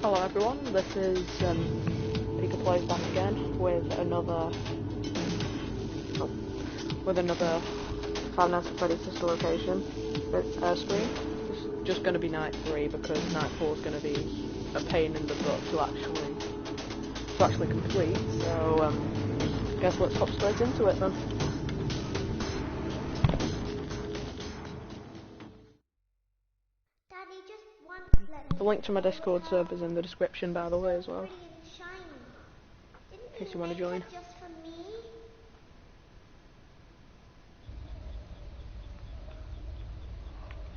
Hello everyone, this is Pika Plays back again with another Five Nights at Freddy's Sister Location stream. It's just going to be night 3 because night 4 is going to be a pain in the butt to actually complete. So guess let's hop straight into it then. The link to my Discord server is in the description, by the way, as well, in case you want to join.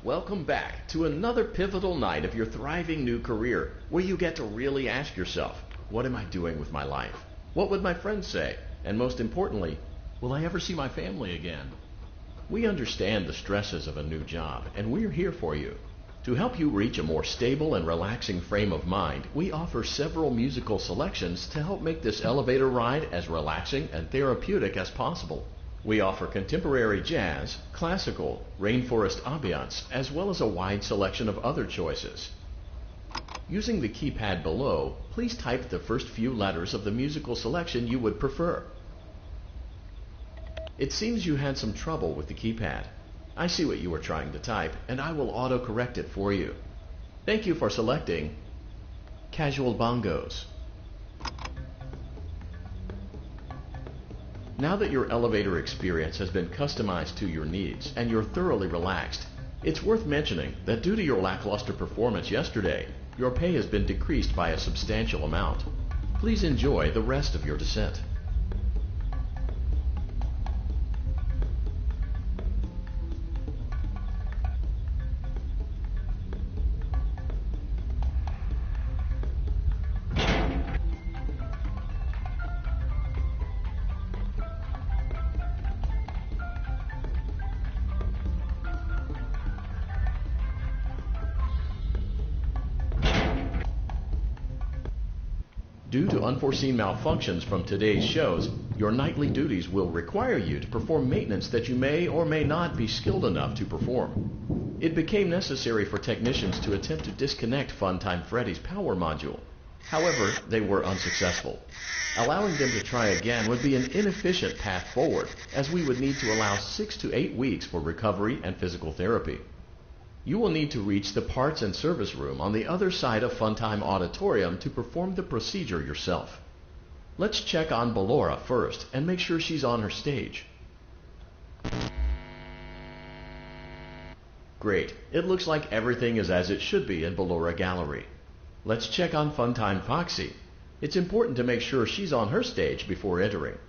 Welcome back to another pivotal night of your thriving new career, where you get to really ask yourself, what am I doing with my life? What would my friends say? And most importantly, will I ever see my family again? We understand the stresses of a new job, and we're here for you. To help you reach a more stable and relaxing frame of mind, we offer several musical selections to help make this elevator ride as relaxing and therapeutic as possible. We offer contemporary jazz, classical, rainforest ambiance, as well as a wide selection of other choices. Using the keypad below, please type the first few letters of the musical selection you would prefer. It seems you had some trouble with the keypad. I see what you were trying to type, and I will auto-correct it for you. Thank you for selecting Casual Bongos. Now that your elevator experience has been customized to your needs and you're thoroughly relaxed, it's worth mentioning that due to your lackluster performance yesterday, your pay has been decreased by a substantial amount. Please enjoy the rest of your descent. Due to unforeseen malfunctions from today's shows, your nightly duties will require you to perform maintenance that you may or may not be skilled enough to perform. It became necessary for technicians to attempt to disconnect Funtime Freddy's power module. However, they were unsuccessful. Allowing them to try again would be an inefficient path forward, as we would need to allow 6 to 8 weeks for recovery and physical therapy. You will need to reach the parts and service room on the other side of Funtime Auditorium to perform the procedure yourself. Let's check on Ballora first and make sure she's on her stage. Great. It looks like everything is as it should be in Ballora Gallery. Let's check on Funtime Foxy. It's important to make sure she's on her stage before entering.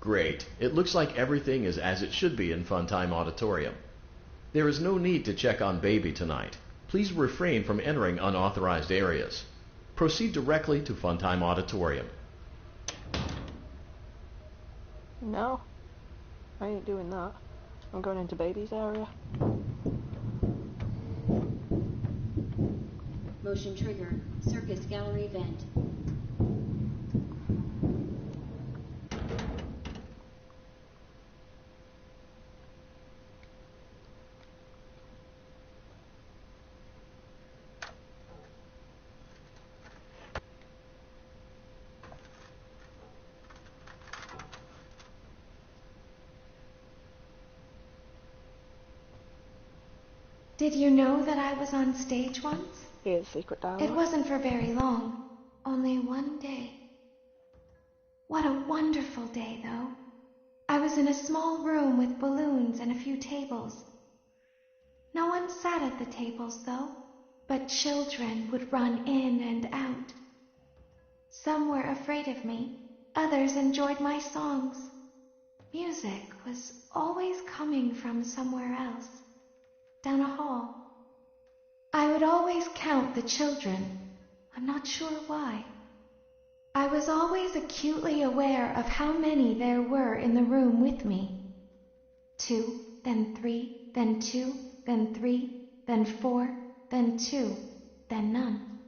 Great. It looks like everything is as it should be in Funtime Auditorium. There is no need to check on Baby tonight. Please refrain from entering unauthorized areas. Proceed directly to Funtime Auditorium. No, I ain't doing that. I'm going into Baby's area. Motion trigger. Circus gallery vent. Did you know that I was on stage once? Here's Secret Dialogue. It wasn't for very long. Only one day. What a wonderful day, though. I was in a small room with balloons and a few tables. No one sat at the tables, though, but children would run in and out. Some were afraid of me. Others enjoyed my songs. Music was always coming from somewhere else. Down a hall. I would always count the children. I'm not sure why. I was always acutely aware of how many there were in the room with me. 2, then 3, then 2, then 3, then 4, then 2, then none.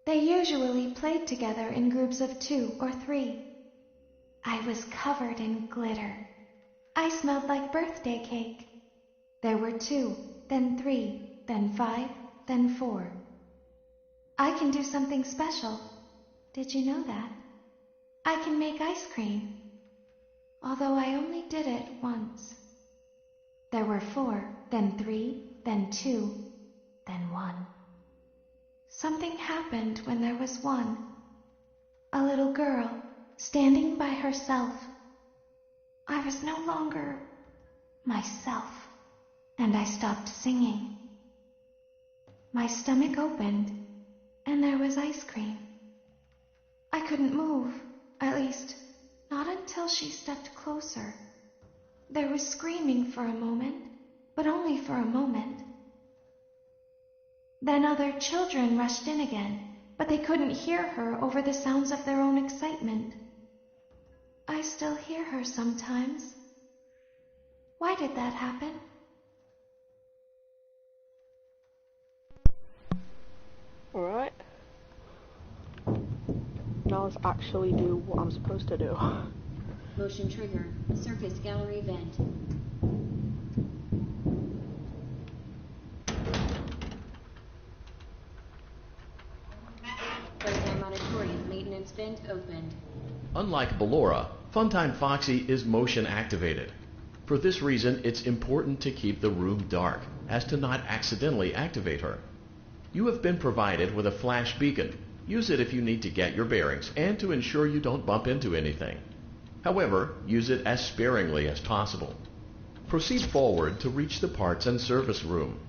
They usually played together in groups of 2 or 3. I was covered in glitter. I smelled like birthday cake. There were 2, then 3, then 5, then 4. I can do something special. Did you know that? I can make ice cream. Although I only did it once. There were 4, then 3, then 2, then 1. Something happened when there was 1. A little girl, standing by herself. I was no longer myself, and I stopped singing. My stomach opened, and there was ice cream. I couldn't move, at least, not until she stepped closer. There was screaming for a moment, but only for a moment. Then other children rushed in again, but they couldn't hear her over the sounds of their own excitement. I still hear her sometimes. Why did that happen? Alright. Now let's actually do what I'm supposed to do. Motion trigger. Circus gallery vent. Playtime auditorium maintenance vent opened. Unlike Ballora, Funtime Foxy is motion activated. For this reason, it's important to keep the room dark, as to not accidentally activate her. You have been provided with a flash beacon. Use it if you need to get your bearings and to ensure you don't bump into anything. However, use it as sparingly as possible. Proceed forward to reach the parts and service room.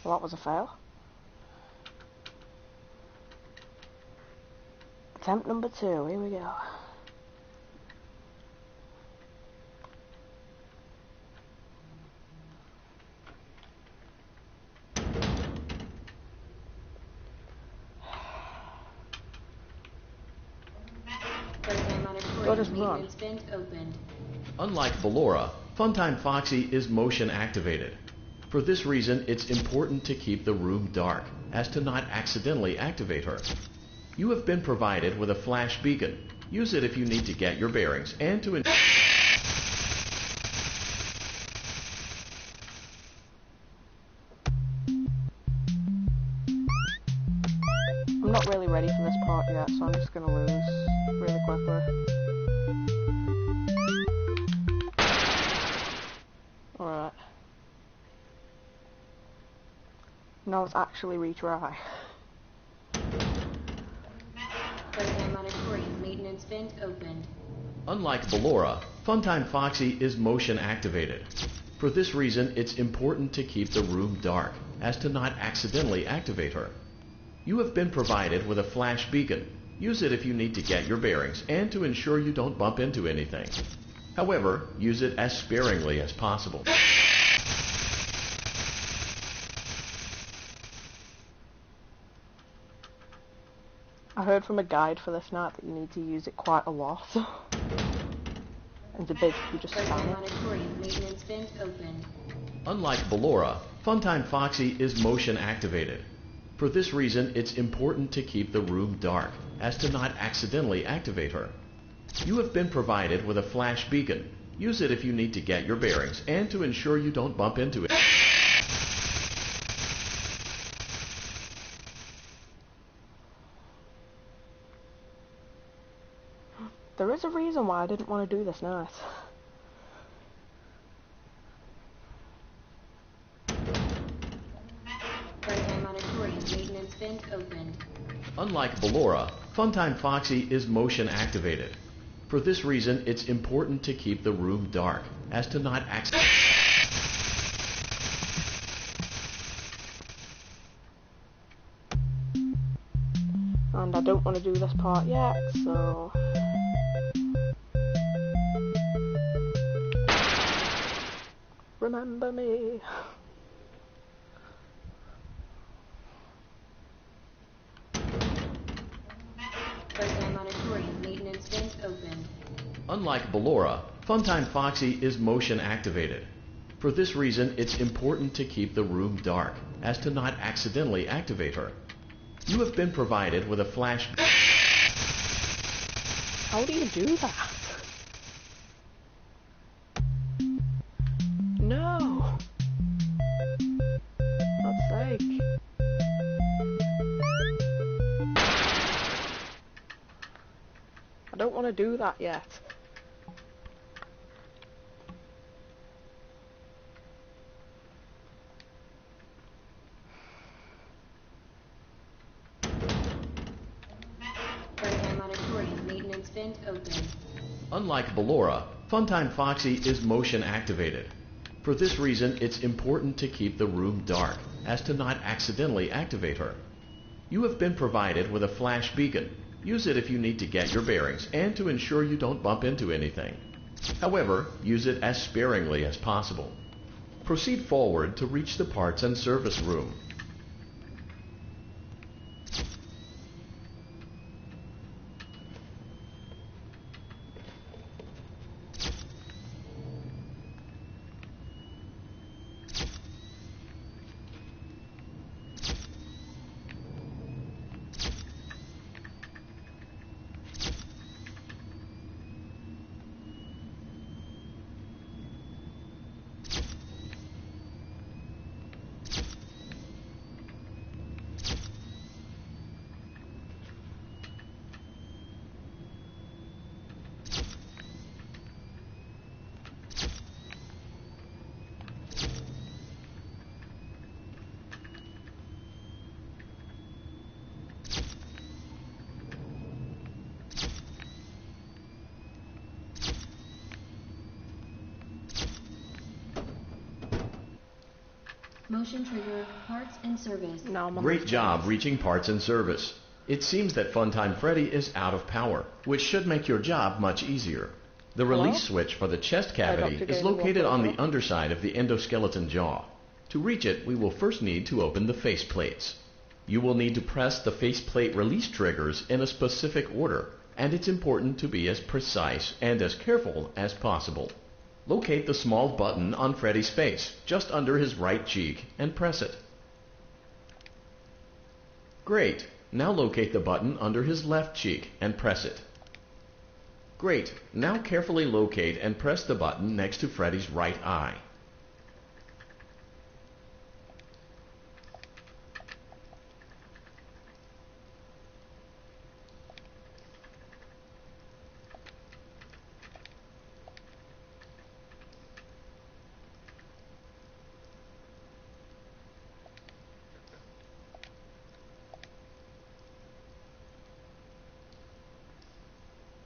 Well, that was a fail. Attempt number 2, here we go. Playtime auditorium maintenance vent opened. Unlike Ballora, Funtime Foxy is motion activated. For this reason, it's important to keep the room dark, as to not accidentally activate her. You have been provided with a flash beacon. Use it if you need to get your bearings and to... I'm not really ready for this part yet, so I'm just gonna lose really quickly. Alright. Now let's actually retry. Playtime auditorium maintenance vent opened. Unlike Ballora, Funtime Foxy is motion activated. For this reason, it's important to keep the room dark, as to not accidentally activate her. You have been provided with a flash beacon. Use it if you need to get your bearings and to ensure you don't bump into anything. However, use it as sparingly as possible. I heard from a guide for this night that you need to use it quite a lot. And to basically just spam Playtime it. auditorium maintenance vent opened. Unlike Ballora, Funtime Foxy is motion activated. For this reason, it's important to keep the room dark, as to not accidentally activate her. You have been provided with a flash beacon. Use it if you need to get your bearings and to ensure you don't bump into it. There is a reason why I didn't want to do this night. Playtime auditorium maintenance vent opened. Unlike Ballora, Funtime Foxy is motion activated. For this reason, it's important to keep the room dark, as to not accidentally... And I don't want to do this part yet, so... Remember me. Unlike Ballora, Funtime Foxy is motion activated. For this reason, it's important to keep the room dark, as to not accidentally activate her. You have been provided with a flash... How do you do that? No! God's sake. I don't want to do that yet. Birmingham Auditorium maintenance vent open. Unlike Ballora, Funtime Foxy is motion activated. For this reason, it's important to keep the room dark, as to not accidentally activate her. You have been provided with a flash beacon. Use it if you need to get your bearings and to ensure you don't bump into anything. However, use it as sparingly as possible. Proceed forward to reach the parts and service room. Motion trigger, parts and service. Now I'm on Great this job page. reaching parts and service. It seems that Funtime Freddy is out of power, which should make your job much easier. The release switch for the chest cavity Dr. is Gaynor, located what on was the that? underside of the endoskeleton jaw. To reach it, we will first need to open the face plates. You will need to press the faceplate release triggers in a specific order, and it's important to be as precise and as careful as possible. Locate the small button on Freddy's face, just under his right cheek, and press it. Great. Now locate the button under his left cheek and press it. Great. Now carefully locate and press the button next to Freddy's right eye.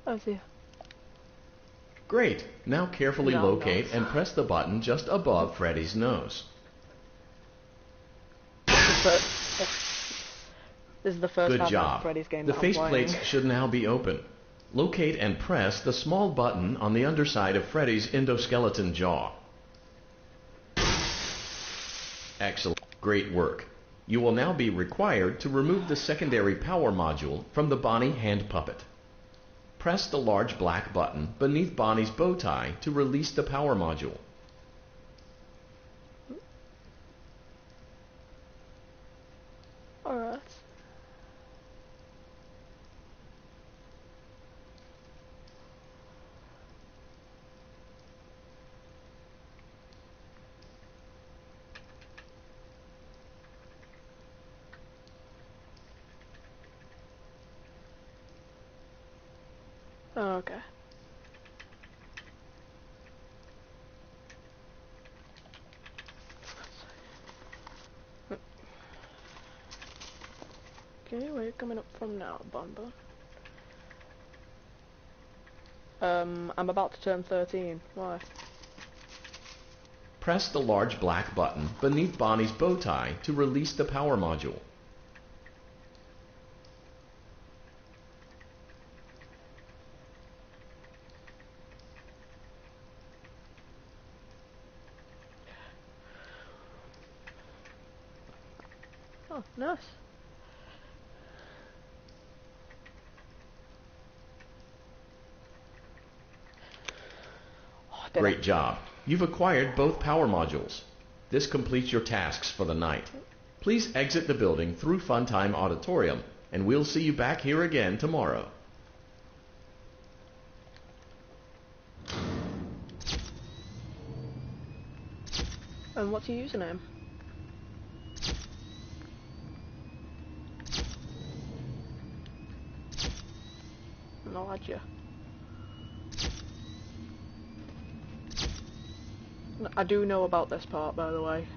Oh dear. Great. Now carefully No, locate no. and press the button just above Freddy's nose. This is the first Good time job. Freddy's game The that I'm playing. faceplates should now be open. Locate and press the small button on the underside of Freddy's endoskeleton jaw. Excellent. Great work. You will now be required to remove the secondary power module from the Bonnie hand puppet. Press the large black button beneath Bonnie's bow tie to release the power module. Alright. Oh, okay. Okay, where are you coming up from now, Bonbon? I'm about to turn 13. Why? Press the large black button beneath Bonnie's bow tie to release the power module. Oh, nice. Great job. You've acquired both power modules. This completes your tasks for the night. Please exit the building through Funtime Auditorium, and we'll see you back here again tomorrow. And what's your username? And I'll add you. I do know about this part, by the way.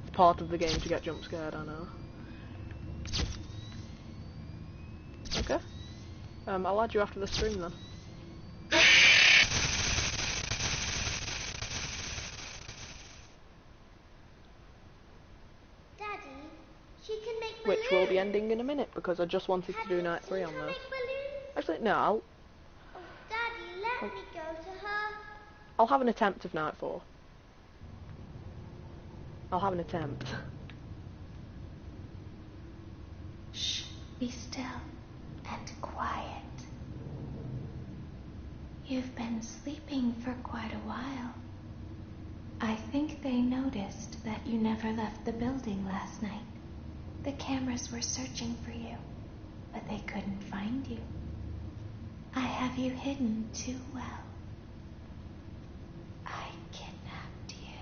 It's part of the game to get jump scared, I know. Okay. I'll add you after the stream then. Daddy, she can make Which will be balloons. ending in a minute because I just wanted to do night 3 on this. Actually, no, Oh, Daddy, let me go to her. I'll have an attempt of night 4. I'll have an attempt. Shh, be still and quiet. You've been sleeping for quite a while. I think they noticed that you never left the building last night. The cameras were searching for you, but they couldn't find you. I have you hidden too well. I kidnapped you.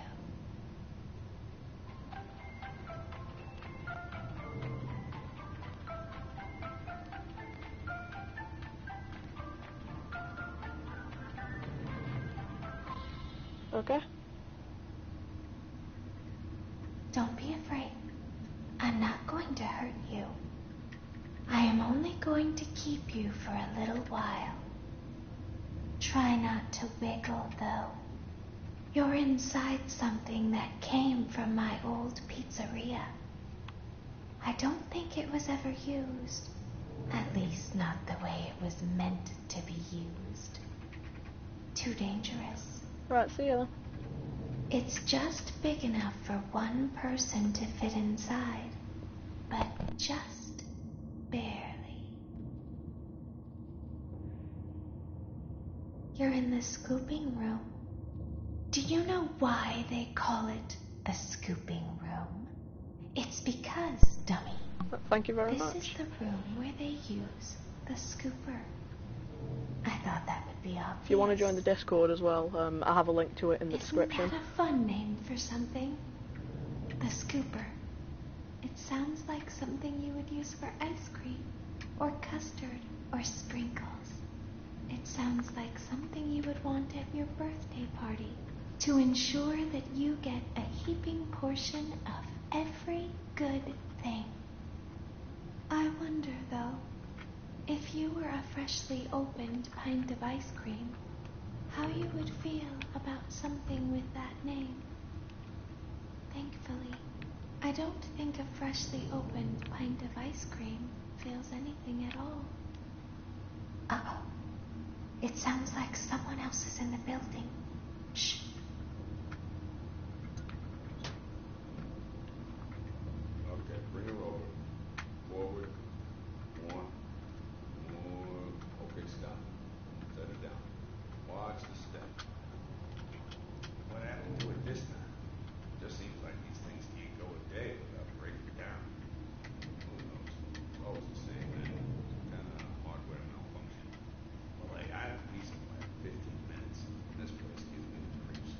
Okay? Don't be afraid. I'm not going to hurt you. I am only going to keep you for a little while. Try not to wiggle, though. You're inside something that came from my old pizzeria. I don't think it was ever used. At least not the way it was meant to be used. Too dangerous. Right, see ya then. It's just big enough for one person to fit inside, but just barely. You're in the scooping room. Do you know why they call it the scooping room? It's because, dummy, Thank you very this much. is the room where they use the scooper. I thought that would be obvious. If you want to join the Discord as well, I have a link to it in the description. Isn't that a fun name for something? The scooper. It sounds like something you would use for ice cream, or custard, or sprinkles. It sounds like something you would want at your birthday party, to ensure that you get a heaping portion of every good thing. I wonder, though, if you were a freshly opened pint of ice cream, how you would feel about something with that name. Thankfully, I don't think a freshly opened pint of ice cream feels anything at all. Uh-oh. It sounds like someone else is in the building. Shh. Okay, bring her over. Forward. One. More. Okay, stop. Set it down. Watch the step. What happened to it this time? Just seems like these things can't go a day without breaking down. Who knows? It's always the same thing. Kind of hardware malfunction. Well, hey, I have to be somewhere in 15 minutes. This place gives me the creeps.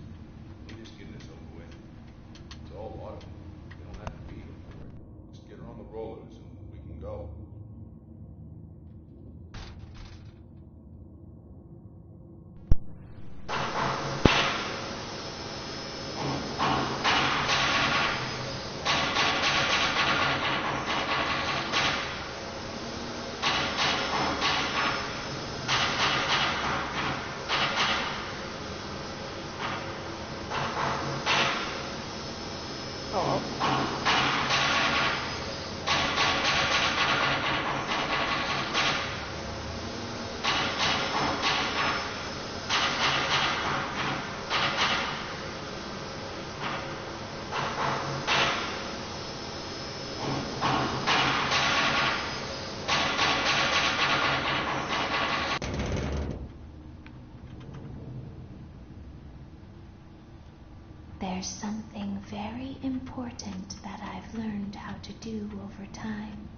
there's something very important that I've learned how to do over time.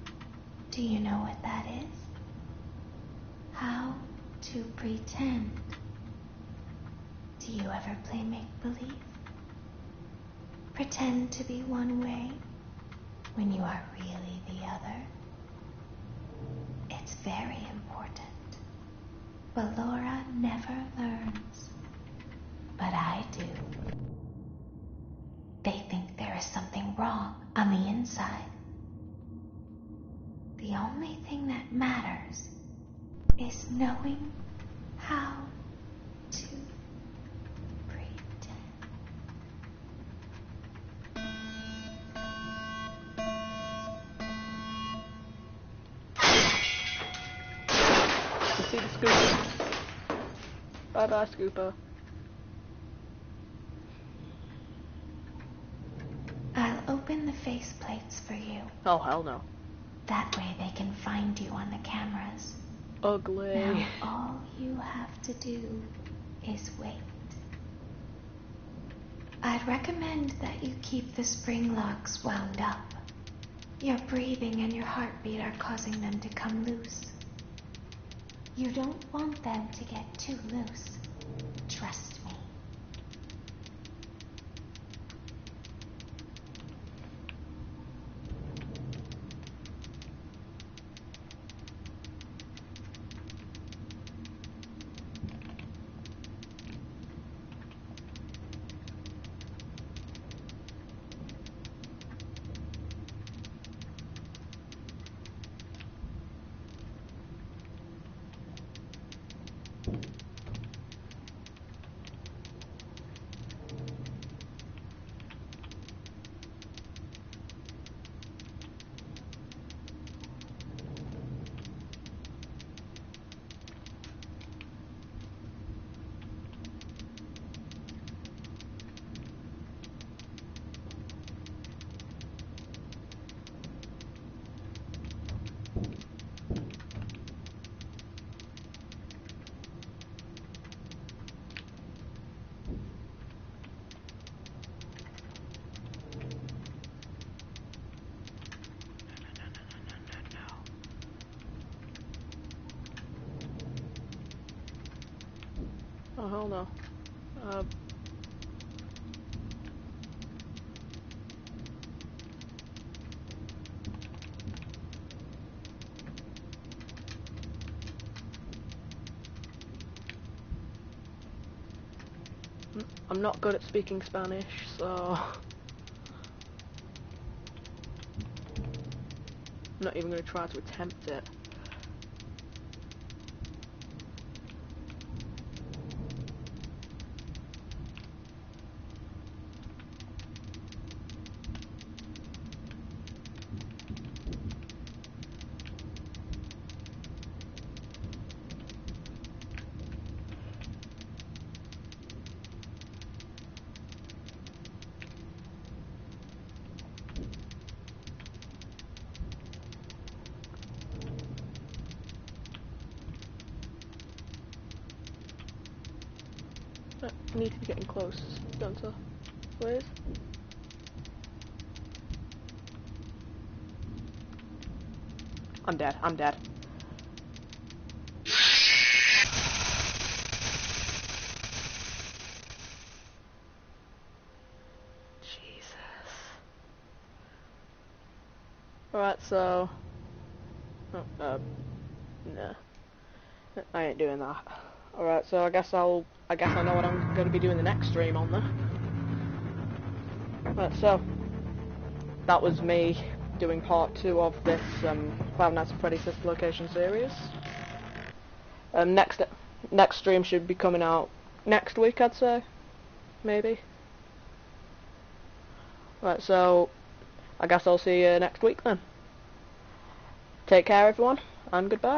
Do you know what that is? How to pretend. Do you ever play make-believe? Pretend to be one way when you are really the other. It's very important. But Laura never learns. But I do. They think there is something wrong on the inside. The only thing that matters is knowing how to pretend. You see the scooper? Bye bye, scooper. I'll open the faceplates for you. Oh, hell no. That way they can find you on the cameras. Ugly. Now all you have to do is wait. I'd recommend that you keep the spring locks wound up. Your breathing and your heartbeat are causing them to come loose. You don't want them to get too loose. Trust me. Oh, hell no. I'm not good at speaking Spanish, so I'm not even going to try to attempt it. I need to be getting close, don't I? Please? I'm dead, I'm dead. Jesus. Alright, so... Oh, nah. I ain't doing that. Alright, so I guess I know what I'm going to be doing the next stream on then. Right, so that was me doing part 2 of this Five Nights at Freddy's Sister Location series. Next stream should be coming out next week, I'd say. Maybe. Right, so I guess I'll see you next week then. Take care, everyone, and goodbye.